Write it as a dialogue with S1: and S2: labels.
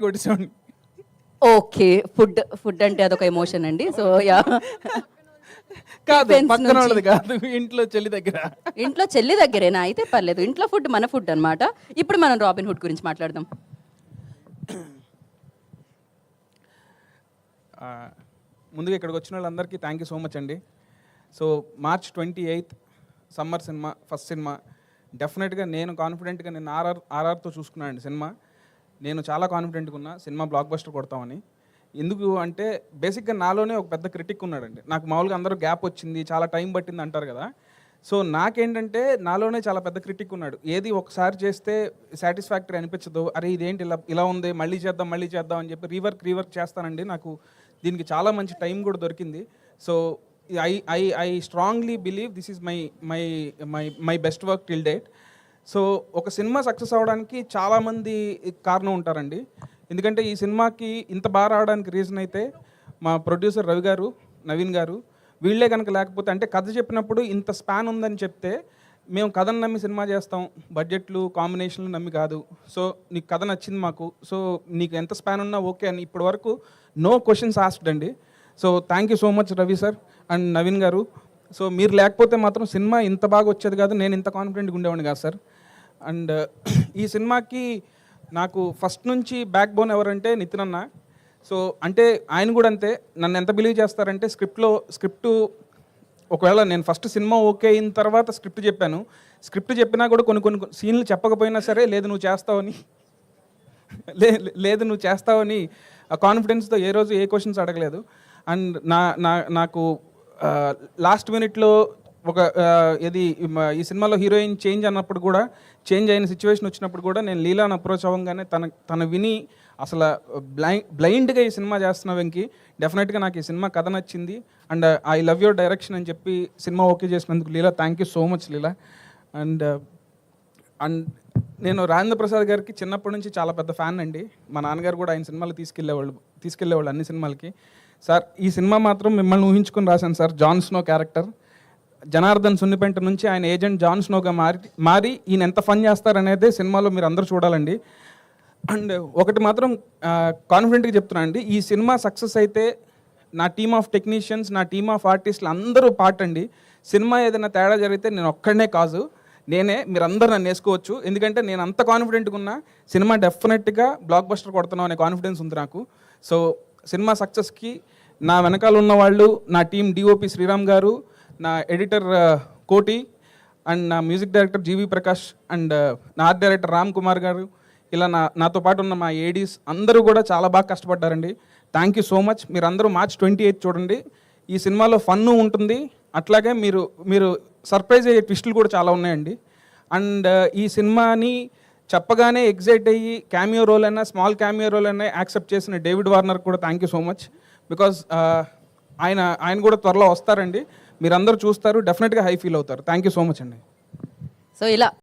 S1: కొట్టేసాడు.
S2: Okay. Food అంటే అదొక emotion అండి. So yeah!
S1: కాదు,
S2: టిఫిన్స్
S1: పక్కన
S2: నుంచి
S1: వాళ్ళది కాదు, ఇంట్లో చెల్లి దగ్గర.
S2: ఇంట్లో చెల్లి దగ్గరేనా? అయితే పర్లేదు. ఇంట్లో ఫుడ్ మన ఫుడ్ అన్నమాట. ఇప్పుడు మనం రాబిన్ హుడ్ గురించి మాట్లాడదాం.
S1: ఆ, ముందుగా ఇక్కడికి వచ్చిన వాళ్ళందరికీ థ్యాంక్ యూ సో మచ్ అండి. So March 28 summer cinema, first cinema. డెఫినెట్గా నేను కాన్ఫిడెంట్గా నేను ఆర్ఆర్తో చూసుకున్నాను అండి సినిమా. నేను చాలా కాన్ఫిడెంట్గా ఉన్నా సినిమా బ్లాక్ బస్టర్ కొడతామని. ఎందుకు అంటే బేసిక్గా నాలోనే ఒక పెద్ద క్రిటిక్ ఉన్నాడండి. నాకు మామూలుగా అందరూ గ్యాప్ వచ్చింది, చాలా టైం పట్టింది అంటారు కదా. సో నాకేంటంటే నాలోనే చాలా పెద్ద క్రిటిక్ ఉన్నాడు. ఏది ఒకసారి చేస్తే సాటిస్ఫాక్టరీ అనిపించదు, అరే ఇదేంటి ఇలా ఇలా ఉంది, మళ్ళీ చేద్దాం అని చెప్పి రీవర్క్ చేస్తానండి. నాకు దీనికి చాలా మంచి టైం కూడా దొరికింది. So I strongly believe this is my best work till date. So ఒక సినిమా సక్సెస్ అవ్వడానికి చాలామంది కారణం ఉంటారండి. ఎందుకంటే ఈ సినిమాకి ఇంత బాగా రావడానికి రీజన్ అయితే మా ప్రొడ్యూసర్ రవి గారు, నవీన్ గారు, వీళ్ళే కనుక లేకపోతే, అంటే కథ చెప్పినప్పుడు ఇంత స్పాన్ ఉందని చెప్తే మేము కథను నమ్మి సినిమా చేస్తాం, బడ్జెట్లు కాంబినేషన్లు నమ్మి కాదు. సో నీకు కథ నచ్చింది మాకు, సో నీకు ఎంత స్పాన్ ఉన్నా ఓకే అని ఇప్పటి వరకు నో క్వశ్చన్స్ ఆస్క్డ్ అండి. So thank you so much Ravi sir and Naveen గారు. సో మీరు లేకపోతే మాత్రం సినిమా ఇంత బాగా వచ్చేది కాదు, నేను ఇంత కాన్ఫిడెంట్గా ఉండేవాడిని కాదు సార్. అండ్ ఈ సినిమాకి నాకు ఫస్ట్ నుంచి బ్యాక్ బోన్ ఎవరంటే నితిన్ అన్న. సో అంటే ఆయన కూడా అంతే, నన్ను ఎంత బిలీవ్ చేస్తారంటే స్క్రిప్టు ఒకవేళ నేను ఫస్ట్ సినిమా ఓకే అయిన తర్వాత స్క్రిప్ట్ చెప్పినా కూడా కొన్ని సీన్లు చెప్పకపోయినా సరే లేదు నువ్వు చేస్తావని ఆ కాన్ఫిడెన్స్తో ఏ రోజు ఏ క్వశ్చన్స్ అడగలేదు. అండ్ నాకు లాస్ట్ మినిట్లో ఈ సినిమాలో హీరోయిన్ చేంజ్ అన్నప్పుడు కూడా, చేంజ్ అయిన సిచ్యువేషన్ వచ్చినప్పుడు కూడా నేను లీలాని అప్రోచ్ అవ్వగానే తన విని అసలు బ్లైండ్గా ఈ సినిమా చేస్తున్న వెంకి, డెఫినెట్గా నాకు ఈ సినిమా కథ నచ్చింది and I love your direction అని చెప్పి సినిమా ఓకే చేసినందుకు Leela thank you so much Leela. And నేను రాజేంద్ర ప్రసాద్ గారికి చిన్నప్పటి నుంచి చాలా పెద్ద ఫ్యాన్ అండి. మా నాన్నగారు కూడా ఆయన సినిమాలు తీసుకెళ్ళేవాళ్ళు అన్ని సినిమాలకి. సార్ ఈ సినిమా మాత్రం మిమ్మల్ని ఊహించుకొని రాశాను sir. Jon Snow character Janardhan Sunnipenta నుంచి ఆయన ఏజెంట్ జాన్ స్నోగా మారి ఈయన ఎంత ఫన్ చేస్తారనేదే సినిమాలో మీరు అందరూ చూడాలండి. అండ్ ఒకటి మాత్రం కాన్ఫిడెంట్గా చెప్తున్నాను అండి, ఈ సినిమా సక్సెస్ అయితే నా టీమ్ ఆఫ్ టెక్నీషియన్స్, నా టీమ్ ఆఫ్ ఆర్టిస్టులు అందరూ పార్ట్ అండి. సినిమా ఏదైనా తేడా జరిగితే నేను ఒక్కడనే కాదు, మీరందరూ నన్ను వేసుకోవచ్చు. ఎందుకంటే నేను అంత కాన్ఫిడెంట్గా ఉన్నా సినిమా డెఫినెట్గా బ్లాక్ బస్టర్ కొడుతున్నాం అనే కాన్ఫిడెన్స్ ఉంది నాకు. సో సినిమా సక్సెస్కి నా వెనకాల ఉన్న వాళ్ళు, నా టీం డిఓపి శ్రీరామ్ గారు, నా ఎడిటర్ కోటి అండ్ నా music director GV Prakash and నా ఆర్ట్ డైరెక్టర్ రామ్ కుమార్ గారు, ఇలా నాతో పాటు ఉన్న మా ఏడీస్ అందరూ కూడా చాలా బాగా కష్టపడ్డారండి. Thank you so much. మీరు అందరూ March 28 చూడండి. ఈ సినిమాలో ఫన్ను ఉంటుంది, అట్లాగే మీరు సర్ప్రైజ్ అయ్యే ట్విస్టులు కూడా చాలా ఉన్నాయండి. అండ్ ఈ సినిమాని చెప్పగానే ఎగ్జైట్ అయ్యి క్యామియో రోల్ అయినా, స్మాల్ క్యామియో రోల్ అయినా యాక్సెప్ట్ చేసిన డేవిడ్ వార్నర్ కూడా thank you so much. Because ఆయన కూడా త్వరలో వస్తారండి, మీరందరూ చూస్తారు, డెఫినెట్గా హై ఫీల్ అవుతారు. థ్యాంక్ యూ సో మచ్ అండి.
S2: సో ఇలా